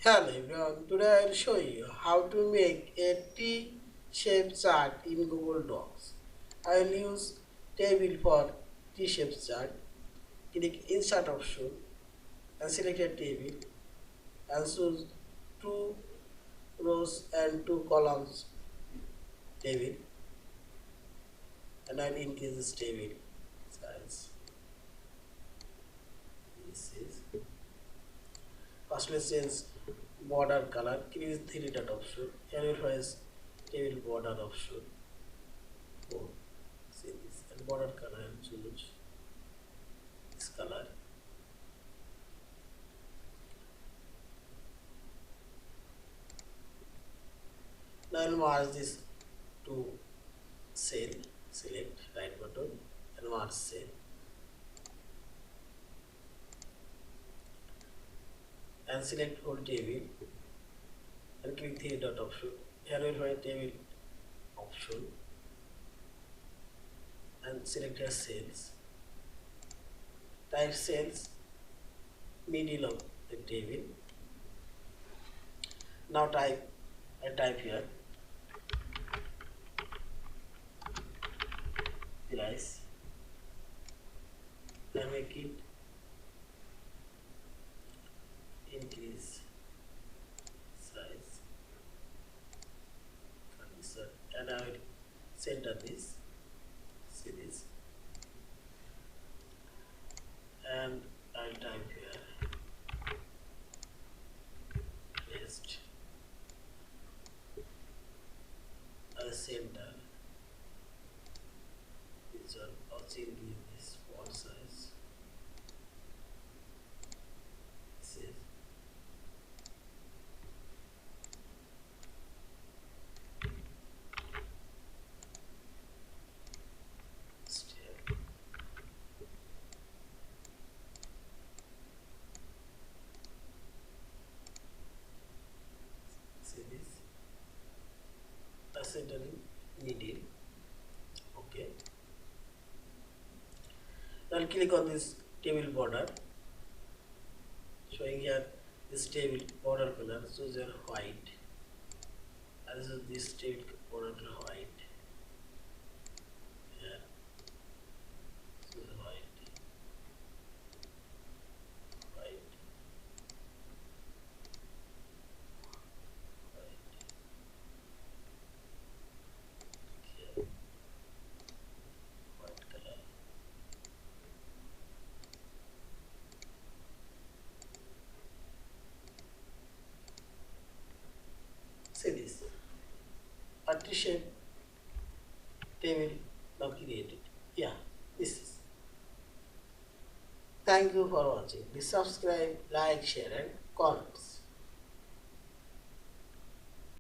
Hello everyone, today I will show you how to make a T-shaped chart in Google Docs. I will use table for T-shaped chart. Click Insert option and select a table and choose two rows and two columns table, and I will increase this table size. This is first let's change border color. Click three dot option. Here you will find table border option. Oh, see this and border color and choose this color. Now I'll merge this to cell. Select right button and merge cell and select whole table and click three dot option. Here we'll find table option and select as cells. Type cells middle of the table. Now type here price and make it increase size and I will center this, see this, and I'll type here paste a center. This one also increase this font size. This is step. See this a center in middle. Okay. Now click on this table border, showing here this table border color. Choose your white. And this table border color white. Here, choose white, white, white. Here, white color. See this. A T-shape table now created. Yeah, this is. Thank you for watching. Please subscribe, like, share and comments.